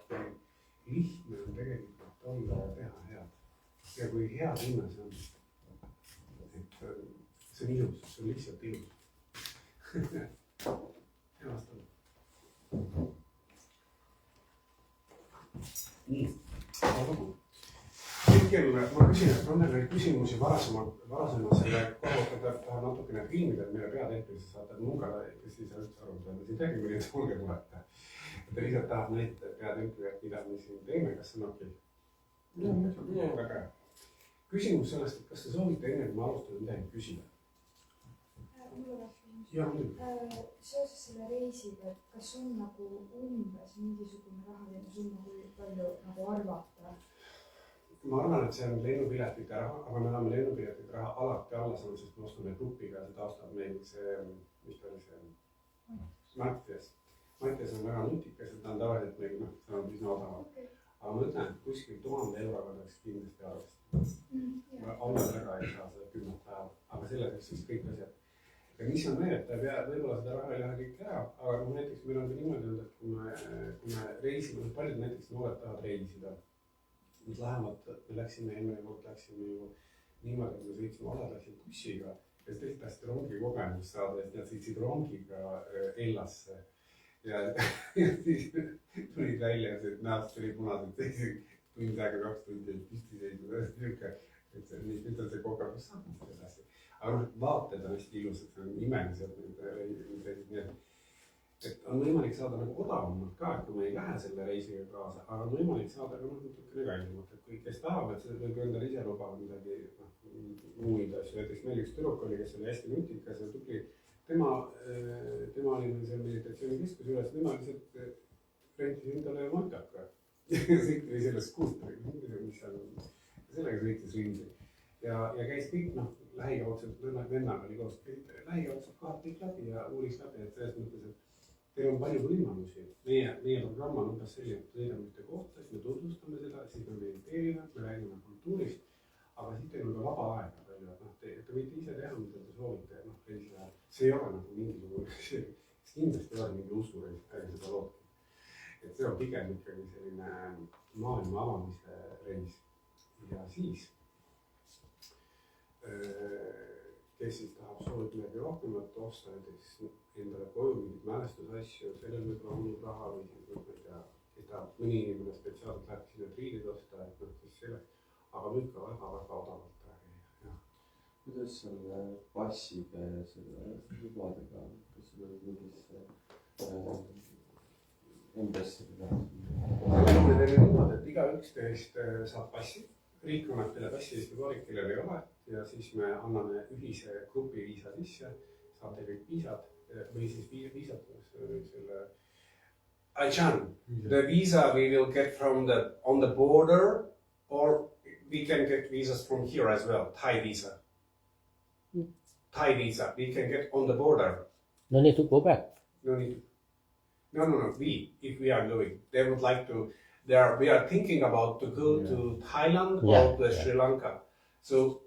kui lihtne on tegelikult olla ja teha head. Ja kui hea tunne see on, et see on ilus, see on lihtsalt ilus. Hea vastab. Nii, hetkel ma küsin, et on teil neid küsimusi varasema selle kohta, tahan natukene filmida, et meile peateetrisse saata, et Munga, kes ei saa üldse aru, et siin räägime nii, et olge tuleta. Et te lihtsalt tahab näitada peateetriga, mida me siin teeme, kas see on okei? Väga hea. Küsimus sellest, et kas te soovite enne, kui ma alustan midagi küsida? Mul oleks küsimus. Jah, muidugi. Seoses selle reisiga, et kas on nagu umbes mingisugune rahaline summa, kui palju nagu arvata? Ma arvan, et see on lennupiletite raha, aga me oleme lennupiletite raha alati alla saanud, sest me ostame grupiga ja seda ostab meil see, mis ta oli see Mattias. Mattias on väga nutikas, et ta on tavaliselt meil, see on üsna odavam. Okay. Aga ma ütlen, et kuskil 1000 euroga oleks kindlasti arvestada. Alla väga ei saa seda 10 päeva, aga selleks siis kõik asjad. Ja mis on veel, et ta võib-olla seda raha ei lähe kõik ära, aga näiteks meil on ka niimoodi olnud, et kui me reisime, paljud näiteks noored tahavad reisida. Nad lähevad, me läksime enne ju niimoodi, et me sõitsime, osad läksid bussiga ja siis tahtsid rongi kogemust saada, et nad sõitsid rongiga Ellasse. Ja siis tulid välja, et näost tuli punased, tund aega 2 tundi püsti seisnud, et nüüd on see kogemus saanud edasi. Aga vaated on hästi ilusad, see on imelised, et on võimalik saada nagu odavamalt ka, et kui me ei lähe selle reisiga kaasa, aga on võimalik saada ka natukene kallimalt, et kui kes tahab, et see võib endale ise lubada midagi muid asju. Näiteks meil üks tüdruk oli, kes oli hästi nutikas ja tubli. Tema oli seal meditatsiooni üles, tema lihtsalt rentis endale motaka. Siit oli sellest skuuteriga, mis seal on. Sellega sõitis ringi. Ja käis kõik, lähikaudsed vennaga oli koos, lähikaudsed kohad kõik läbi ja uuris läbi, et selles mõttes, et teil on palju võimalusi. Meie programm on umbes selline, et sõidame ühte kohta, siis me tutvustame seda, siis me mediteerime, me räägime kultuurist, aga siis teil on ka vaba aega palju, et te võite ise teha, mida te soovite, reisi ajal. See ei ole nagu mingisugune, kindlasti ei ole mingi usureis, ärge seda loodki. Et see on pigem ikkagi selline maailma avamise reis. Ja siis, kes siis tahab soovida midagi rohkemat osta, näiteks endale koju mingid mälestusasju, sellel võib olla olnud raha või siis võib mõni inimene spetsiaalselt läheb sinna triidid osta, et siis selleks, aga võib ka väga odavalt räägi. Kuidas selle passiga ja selle lubadega, kas sul oli mingisse endasse või me teeme niimoodi, et igaüks teist saab passi. Riik annab teile passi Eesti koolik, kellel ei ole, ja siis me anname ühise grupi viisa sisse, saate kõik viisad või siis viisad selle Aichan, the visa we will get from on the border or we can get visas from here as well, Thai visa. Thai visa, we can get on the border. No need to go back. No need. No. If we are going, they would like to. We are thinking about to go to Thailand or to Sri Lanka. So,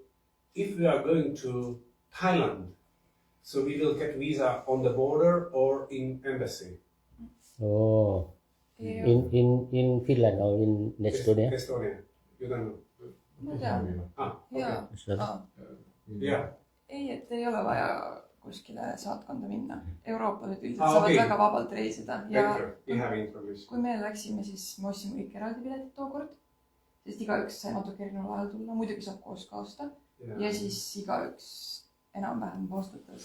if we are going to Thailand, so we will get visa on the border or in embassy. Oh, in Finland or in Estonia? Estonia, you don't know. Ma tean. Ei, et ei ole vaja kuskile saatkonda minna. Euroopa nüüd üldiselt saavad väga vabalt reisida. Kui me läksime, siis me ostsime kõik eraldi piletit tookord, sest igaüks sai natuke erineval ajal tulla, muidugi saab koos ka osta. Ja siis igaüks enam-vähem vastutas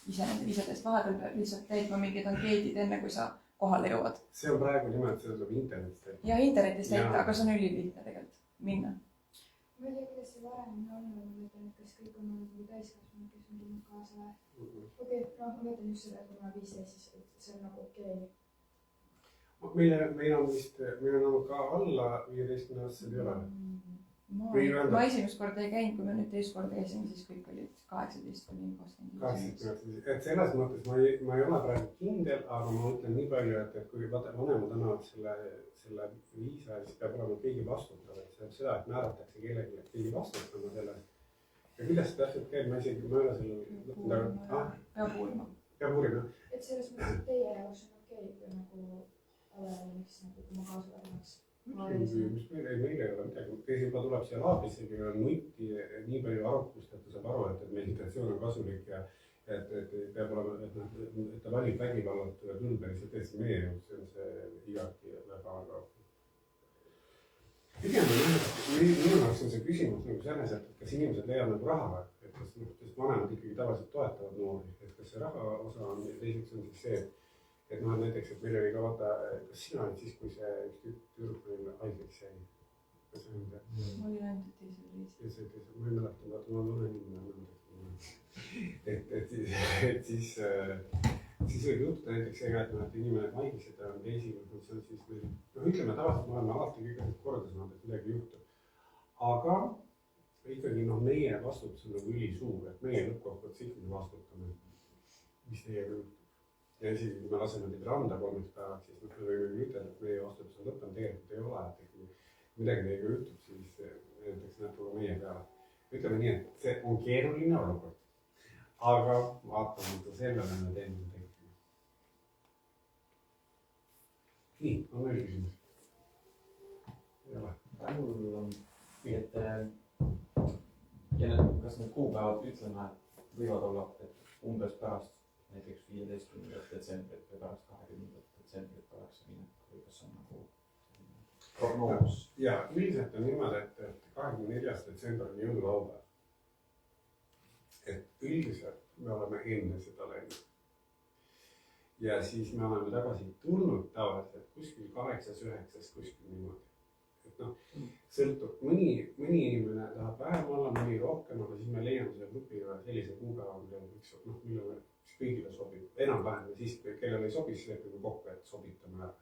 ise nende viisadest vahepeal lihtsalt täitma mingid ankeedid enne, kui sa kohale jõuad. See on praegu nimelt, see tuleb internetist täita. Ja internetist täita, aga see on ülilihtne tegelikult minna. Ma ei tea, kuidas see varem on olnud, ma mõtlen, et kas kõik on olnud või täiskasvanud, kes on tulnud kaasa või? Okei, ma mõtlen just seda, kui ma 15, siis see on nagu okei. Meil on olnud ka alla 15 aastased ei ole. Ma esimest korda ei käinud, kui me nüüd teist korda käisime, siis kõik olid 18 kuni 25. Et selles mõttes ma ei ole praegu kindel, aga ma ütlen nii palju, et kui vanemad annavad selle viisa, siis peab olema keegi vastutav. Et see on seda, et määratakse kellegi, et keegi vastutama selle. Ja kuidas see täpselt käib, ma isegi ei ole selle... Peab uurima. Et selles mõttes, et teie jaoks on okei, kui nagu ole miks nagu kui ma kaasa lähen. mis meil ei ole midagi, kes juba tuleb siia laabrisse, kellel on nutti nii palju arukust, et ta saab aru, et meditatsioon on kasulik ja et peab olema, et ta valib vägivallalt küll päriselt tõesti meie jaoks, see on see igati väga. Pigem minu jaoks on see küsimus nagu selles, et kas inimesed leiavad nagu raha, et kas vanemad ikkagi tavaliselt toetavad noori, et kas see raha osa on, teiseks on siis see, et näiteks, et meil oli ka vaata, kas sina olid siis, kui see üks tüdruk meil haigeks jäi? Ma olin ainult teisel reis. Ma ei mäleta, vaata, ma olen inimene. Et siis võib juhtuda näiteks see, et inimene haigeks, et ta on teisikud, see on siis meil, ütleme tavaliselt, me oleme alati kõigest korda saanud, et midagi juhtub. Aga ikkagi meie vastutus on nagu ülisuur, et meie lõppkokkuvõttes ikkagi vastutame, mis teiega juhtub. Ja isegi kui me laseme teid randa 3 päevaks, siis me võime ütelda, et meie vastutus on lõppenud, tegelikult ei ole, et kui midagi teiega juhtub, siis näiteks näeb ka meie peale. Ütleme nii, et see on keeruline olukord. Aga vaatamata sellele me teeme tekkinud. Nii, on veel küsimus? Ei ole. Mul on, et kas need kuupäevad ütleme võivad olla, et umbes pärast näiteks 15. detsembrit või pärast 20. detsembrit oleks minek või kas on nagu prognoos? Ja üldiselt on niimoodi, et 24. detsember on jõululaupäev. Et üldiselt me oleme enne seda läinud. Ja siis me oleme tagasi tulnud tavaliselt kuskil 8-9 kuskil niimoodi. Et sõltub, mõni inimene tahab vähem olla, mõni rohkem, aga siis me leiame selle grupiga sellise kuupäeva, millele kõigile sobib. Enam-vähem ja siis, kellel ei sobi, siis lepime kokku, et sobitame ära.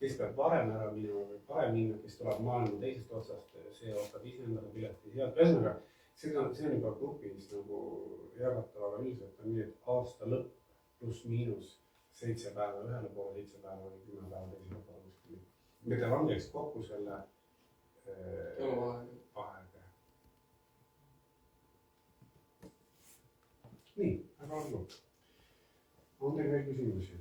Kes peab varem ära minema või parem minna, kes tuleb maailma teisest otsast, see ostab ise endale pileti sealt. Ühesõnaga, see on juba grupis nagu jagatav, aga üldiselt on nii, et aasta lõpp pluss miinus 7 päeva ühele poole, 7 päeva või 10 päeva teisele poole. Me te langeks kokku selle vahega. Nii, aga olgu. On teil veel küsimusi?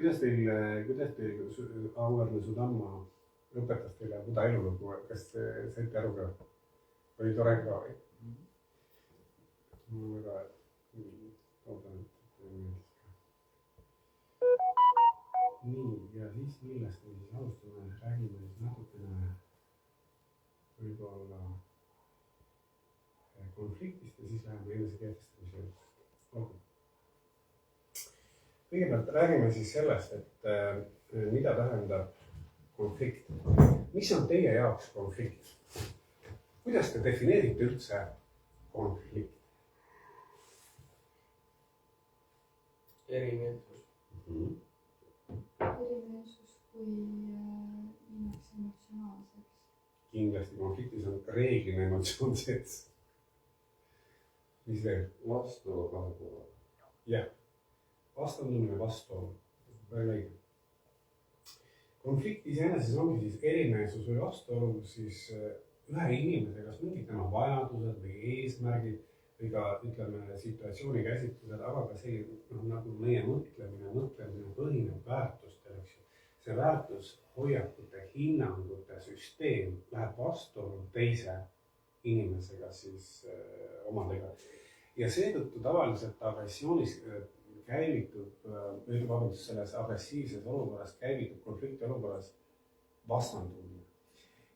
Kuidas teil auväärne Sudamma õpetas teile Buda elulugu, kas saite aru ka? Oli tore ka või? Mul on väga loodan, et meeldis ka. Nii, ja siis millest me siis alustame, räägime siis natukene võib-olla konfliktist ja siis läheme enesekehtestamise juurde. Kõigepealt räägime siis sellest, et mida tähendab konflikt. Mis on teie jaoks konflikt? Kuidas te defineerite üldse konflikt? Erimeelsus. Erimeelsus, kui minnakse emotsionaalseks. Kindlasti konfliktis on reeglina emotsioon sees. Mis veel? Vastuolu kahe poole. Jah. Vastandumine vastuolu. Väga õige. Konflikt iseenesest ongi siis erimeelsus või vastuolu siis ühe inimese, kas mingid tema vajadused või eesmärgid või ka ütleme situatsiooni käsitlused, aga ka selline nagu meie mõtlemine põhineb väärtustel, eks ju. See väärtushoiakute, hinnangute süsteem läheb vastuolu teise inimesega siis omadega. Ja seetõttu tavaliselt agressioonis käivitub, selles agressiivses olukorras käivitub konflikti olukorras vastandumine.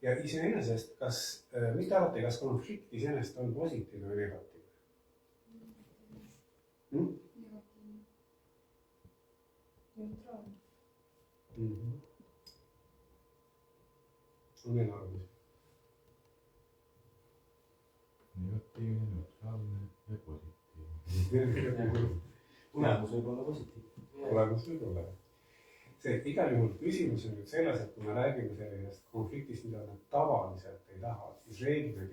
Ja iseenesest, mis te arvate, kas konflikt iseenesest on positiivne või negatiivne? Negatiivne. Neutraalne. On veel arvamus? Negatiivne, neutraalne ja positiivne. Tulemus võib olla positiivne. Tulemus võib olla. See igal juhul küsimus on nüüd selles, et kui me räägime sellisest konfliktist, mida me tavaliselt ei taha, siis reeglina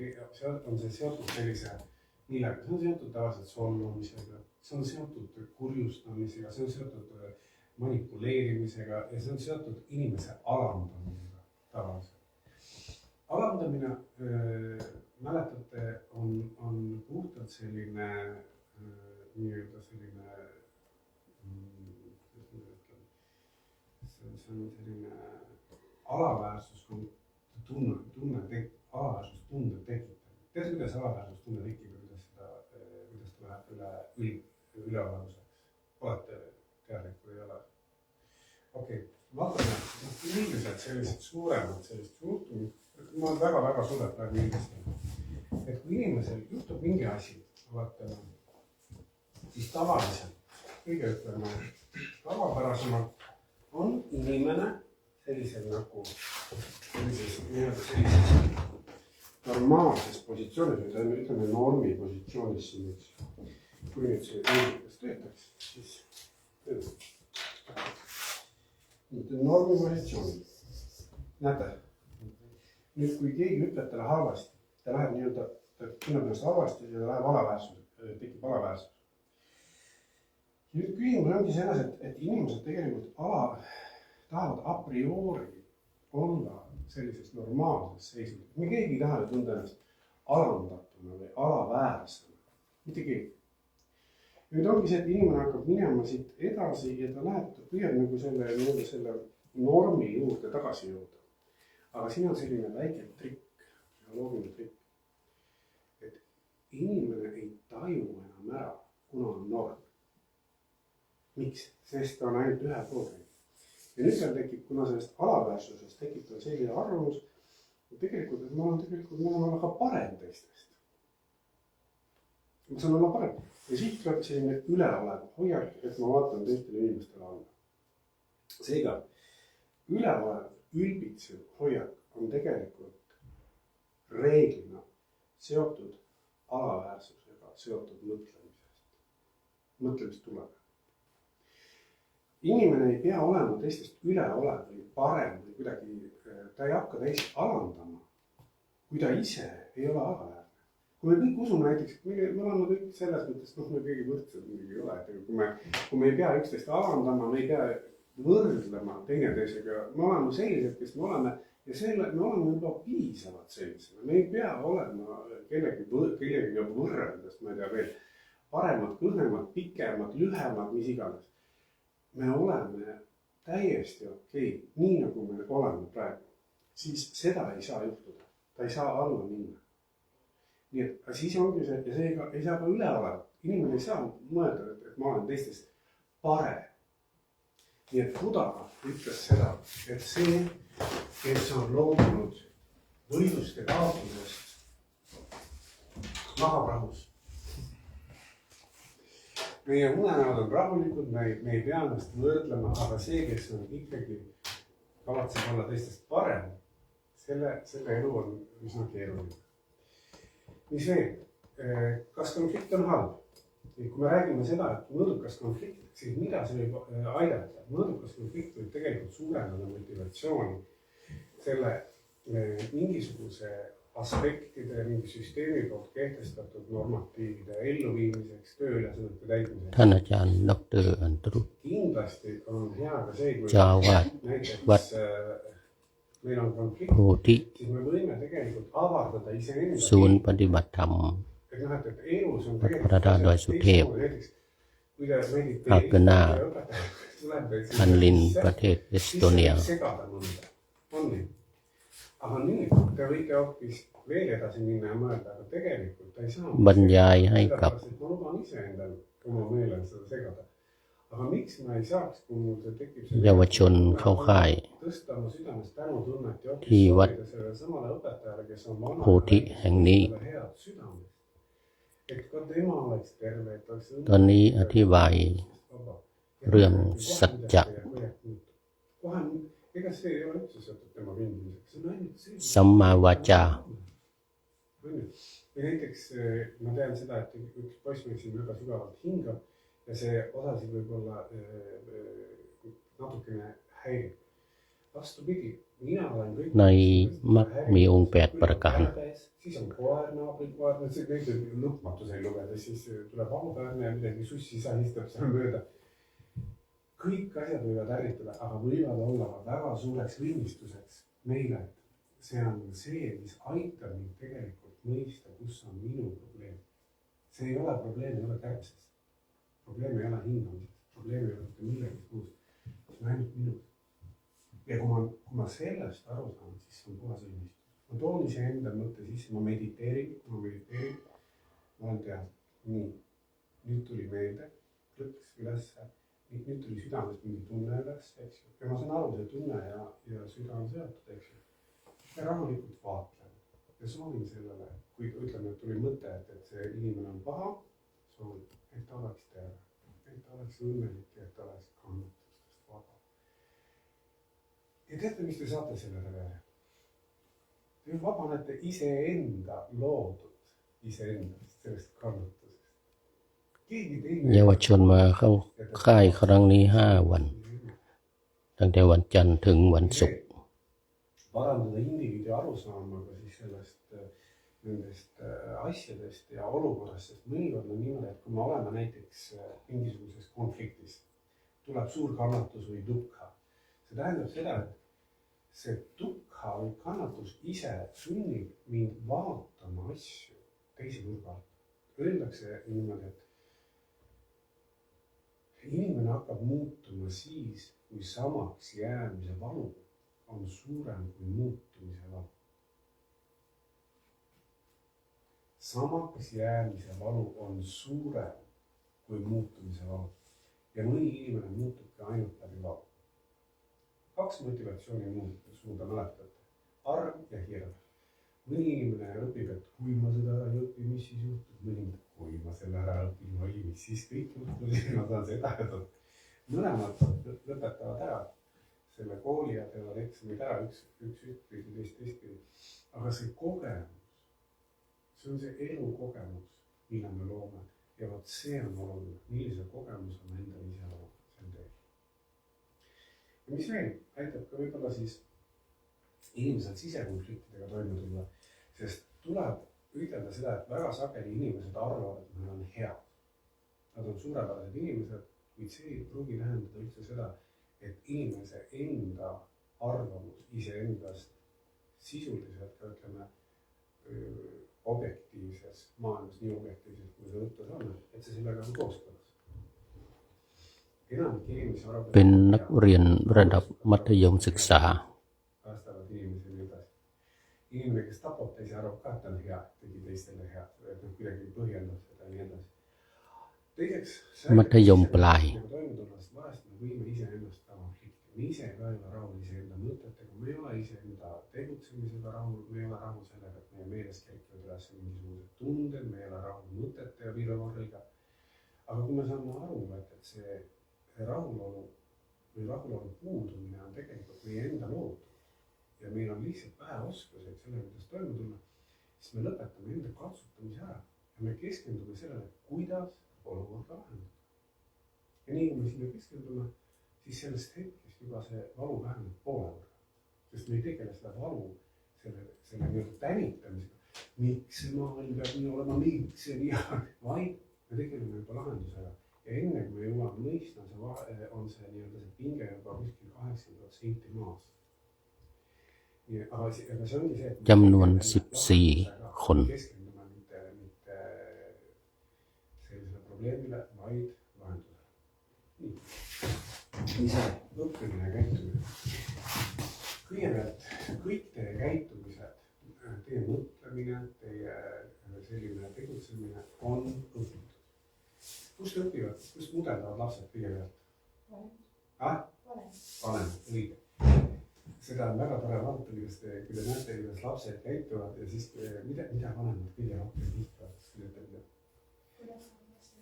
on see seotud sellise millega. See on seotud tavaliselt solvumisega, see on seotud kurjustamisega, see on seotud manipuleerimisega ja see on seotud inimese alandamisega tavaliselt. Alandamine, mäletate, on selline nii-öelda selline see on selline alaväärsustunde tekitamine. Tead, kuidas alaväärsustunde tekib ja kuidas ta läheb üleolevuseks? Olete teadlik või ei ole? Okei, vaatame üldiselt sellised suuremad sellised juhtumid. Ma olen väga-väga suurelt praegu üldiselt. Et kui inimesel juhtub mingi asi, vaatame, siis tavaliselt, kõige ütleme, tavapärasemalt on inimene sellisel nagu sellises normaalses positsioonis, või ütleme normi positsioonis siin, eks. Kui nüüd see õigus töötaks, siis normi positsiooni. Näete, nüüd kui keegi ütleb talle halvasti, ta läheb nii-öelda, ta tunneb ennast halvasti ja läheb alaväärsus, tekib alaväärsus. Nüüd küsimus ongi selles, et inimesed tegelikult tahavad a priori olla sellises normaalses seisus. Me keegi ei taha tunda ennast alandatuna või alaväärsena. Mitte keegi. Nüüd ongi see, et inimene hakkab minema siit edasi ja ta läheb, ta püüab nagu selle normi juurde tagasi jõuda. Aga siin on selline väike trikk, psühholoogiline trikk, et inimene ei taju enam ära, kuna on norm. Miks? Sest ta on ainult ühe poole. Ja nüüd seal tekib, kuna sellest alaväärsusest tekib tal selline arvamus, et tegelikult, et ma olen olla ka parem teistest. Ma saan olla parem. Ja siit tuleb selline üleolev hoiak, et ma vaatan teistele inimestele alla. Seega, üleolev, ülbitsev hoiak on tegelikult reeglina seotud alaväärsusega, seotud mõtlemist tuleb. Inimene ei pea olema teistest üleolev või parem või kuidagi, ta ei hakka teist alandama, kui ta ise ei ole alaväärne. Kui me kõik usume näiteks, me oleme kõik selles mõttes, me kõigi võrdsed muidugi ei ole, et kui me ei pea üksteist alandama, me ei pea võrdlema teineteisega, me oleme sellised, kes me oleme ja me oleme juba piisavad sellisena. Me ei pea olema kellegagi võrreldes, ma ei tea veel, paremad, kõhnemad, pikemad, lühemad, mis iganes. Me oleme täiesti okei, nii nagu me oleme praegu, siis seda ei saa juhtuda. Ta ei saa alla minna. Nii et siis ongi see, ja seega ei saa ka üle olema. Inimene ei saa mõelda, et ma olen teistest parem. Nii et Buddha ütles seda, et see, kes on loobunud võiduste kaotusest, magab rahus. Meie unenäod on rahulikud, me ei pea ennast võrdlema, aga see, kes on ikkagi kavatseb olla teistest parem, selle elu on üsna keeruline. Mis veel? Kas konflikt on halb? Kui me räägime seda, et mõõdukas konflikt, siis mida see võib aidata? Mõõdukas konflikt võib tegelikult suurendada motivatsiooni selle mingisuguse aspektide, mingi süsteemi poolt kehtestatud normatiivide elluviimiseks, tööülesannete täitmiseks. ท่านอาจารย์ดร.อันตรุ Kindlasti on hea ka see, kui เจ้าอาวาส näiteks meil on konflikt, โพธิ siis me võime tegelikult avardada iseenda ศูนย์ปฏิบัติธรรม et elus on พระดาโดยสุเทพ näiteks kui te mediteerite ภาคหน้า ja õpetajad tuleb คันลินประเทศเอสโตเนีย segada mõnda, on nii. Aga nüüd te võite hoopis veel edasi minna ja mõelda, aga tegelikult ta ei saa. บรรยายให้กับ Ma luban ise endal oma meelel seda segada. Aga miks ma ei saaks, kui mul tekib เยาวชนเข้าค่าย tõsta oma südames tänutunnet ja hoopis ที่วัด soovida sellele samale õpetajale, kes on vana โพธิแห่งนี้ head südames. Et ka tema oleks terve, et oleks ตอนนี้อธิบาย vaba. เรื่องสัจจะ Kohe, ega see ei ole üldse seotud tema vindimiseks, see on ainult see. สัมมาวาจา Või näiteks ma tean seda, et üks poiss meil siin väga sügavalt hingab ja see osasid võib-olla natukene häirib. Vastupidi, mina olen kõik... ในมรรคมีองค์8ประการ Siis on koer, naabrikoer, neid lõpmatus ei lugeda, siis tuleb aupäärne ja midagi sussi sahistab seal mööda. Kõik asjad võivad ärritada, aga võivad olla väga suureks võimistuseks meile. See on see, mis aitab mind tegelikult mõista, kus on minu probleem. see ei ole probleem, ei ole kärbses. Probleem ei ole hingamises, probleem ei ole mitte millegi muust. See on ainult minus. Ja kui ma sellest aru saan, siis see on puhas õnnistus. Ma toon iseenda mõtte sisse, ma mediteerin, ma olen teadlik. Nii, nüüd tuli meelde, lõppes üles, nüüd tuli südames mingi tunne üles, eks ju. Ja ma saan aru, see tunne ja süda on seotud, eks ju. Ja rahulikult vaatlen ja soovin sellele, kui ütleme, et tuli mõte, et see inimene on paha, soovin, et ta oleks terve, et ta oleks õnnelik ja et ta oleks kannatustest vaba. Ja teate, mis te saate selle tagajärjel? Te vabanete iseenda loodud iseendast, sellest kannatusest. เยาวชนมาเข้าค่ายครั้งนี้5 วันตั้งแต่วันจันทร์ถึงวันศุกร์ parandada indiviidi arusaamaga siis nendest asjadest ja olukorrast, sest mõnikord on niimoodi, et kui me oleme näiteks mingisuguses konfliktis, tuleb suur kannatus või dukha. See tähendab seda, et see dukha või kannatus ise sunnib mind vaatama asju teise nurga alt. Öeldakse niimoodi, et inimene hakkab muutuma siis, kui samaks jäämise valu on suurem kui muutumise valu. Samaks jäämise valu on suurem kui muutumise valu. Ja mõni inimene muutubki ainult läbi valu. 2 motivatsiooni suunda mäletate. Arm ja hirm. Mõni inimene õpib, et kui ma seda ära ei õpi, mis siis juhtub? Mõni, kui ma selle ära õpin, mis siis kõik juhtub, siis ma saan seda edada. Mõlemad lõpetavad ära selle kooli ja teevad eksamid ära, üks ühtpidi, teistpidi. Aga see kogemus, see on see elukogemus, mille me loome. Ja vot see on oluline, millise kogemuse me endale ise loome. See on teel. Ja mis veel aitab ka võib-olla siis inimesed sisekonfliktidega toime tulla, sest tuleb ütelda seda, et väga sageli inimesed arvavad, et nad on head. Nad on suurepärased inimesed, kuid see ei pruugi tähendada üldse seda, et inimese enda arvamus iseendast sisuliselt ka ütleme objektiivses maailmas, nii objektiivses kui see võttes on, et see sellega on kooskõlas. เป็นนักเรียนระดับมัธยมศึกษา Inimene, kes tapab teise arvab ka, et on hea, tegi teistele hea, et kuidagi põhjendab seda ja nii edasi. Teiseks, toimetulles vahest me võime iseennast ka konflikti. Me ise ka ei ole rahul iseenda mõtetega, me ei ole iseenda tegutsemisega rahul, me ei ole rahul sellega, et meie meeles kerkivad üles mingisugused tunded, me ei ole rahul mõtete ja virvarriga. Aga kui me saame aru, et see rahulolu või rahulolu puudumine on tegelikult meie enda loodud ja meil on lihtsalt vähe oskuseid sellega, kuidas toime tulla, siis me lõpetame enda katsutamise ära ja me keskendume sellele, kuidas olukorda lahendada. Ja nii kui me sinna keskendume, siis sellest hetkest juba see valu väheneb poole võrra. Sest me ei tegele seda valu, selle nii-öelda tänitamisega. Miks see maailm peab nii olema, miks see nii, vaid me tegeleme juba lahendusega. Ja enne kui me jõuame mõistma, on see nii-öelda see pinge juba kuskil 80% maas. Aga see ongi see, et จำนวน14 คน keskendume mitte sellisele probleemile, vaid lahendusele. Nii. Ise õppimine ja käitumine. Kõigepealt kõik teie käitumised, teie mõtlemine, teie selline tegutsemine on õpitud. Kust õpivad, kust mudeldavad lapsed kõigepealt? Vanem, õige. Seda on väga tore vaadata, kui te näete, kuidas lapsed käituvad ja siis mida vanemad kõige rohkem lihtavad, kui te ütlete? Kuidas on lapsed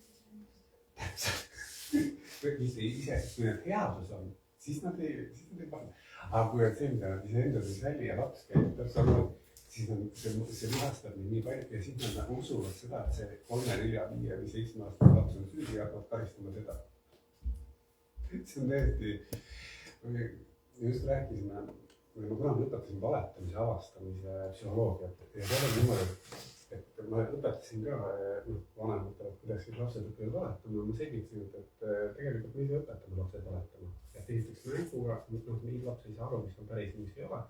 ise? Ise, kui need headus on, siis nad ei pane. Aga kui on see, mida nad iseendad ei säli ja laps käitab samal, siis see vihastab nii palju ja siis nad usuvad seda, et see 3, 4, 5 või 7 aastane laps on süüdi ja hakkavad karistama teda. See on täiesti... Just rääkisime, kui ma kunagi õpetasin valetamise avastamise psühholoogiat ja see oli niimoodi, et ma õpetasin ka vanematele, kuidas siis lapsed õpivad valetama. Ma selgitasin, et tegelikult me ise õpetame lapsed valetama. Et esiteks mänguga, nii laps ei saa aru, mis on päris, mis ei ole.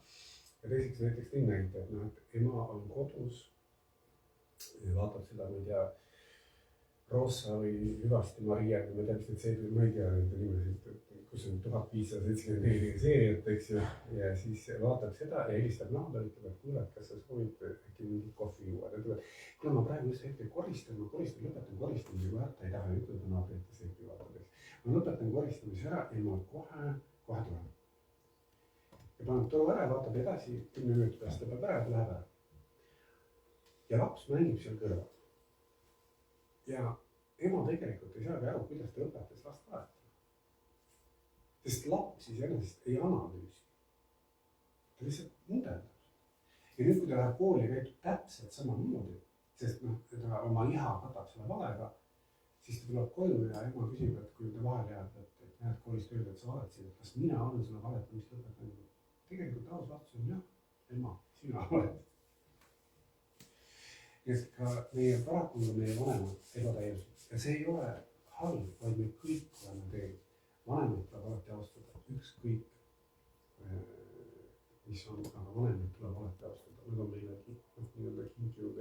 Ja teiseks näiteks tõin näite, et ema on kodus ja vaatab seda, ma ei tea, Rossa või Hüvasti Maria, ma ei tea, mis need seeriad, ma ei tea nende nimesid, kus on 1574 seeriat, eks ju. Ja siis vaatab seda ja helistab naaber, ütleb, et kuule, kas sa soovid äkki mingi kohvi juua. Ta ütleb, kuule, ma praegu just hetkel koristan, lõpetan koristamise, kui ta ei taha ütelda naabrite seegi vaatades. Ma lõpetan koristamise ära ja ma kohe tulen. Ja paneb toru ära, vaatab edasi, 10 minutit pärast ta peab ära, ta läheb ära. Ja laps mängib seal kõrval. Ja ema tegelikult ei saagi aru, kuidas ta õpetas last valetama. Sest laps iseenesest ei analüüsi. Ta lihtsalt mudeldab. Ja nüüd, kui ta läheb kooli ja käitub täpselt samamoodi, sest ta oma iha katab selle valega, siis ta tuleb koju ja ema küsib, et kui ta vahel jääb, et näed koolist öelda, et sa valetasid, et kas mina olen seda valetamist õpetanud. Tegelikult aus vastus on jah, ema, sina valetad. Ja ka meie paraku on meie vanemad ebatäiuslik. Ja see ei ole halb, vaid me kõik oleme teinud. Vanemad tuleb alati austada, ükskõik, mis on, aga vanemad tuleb alati austada. Nad on meile nii-öelda kinkinud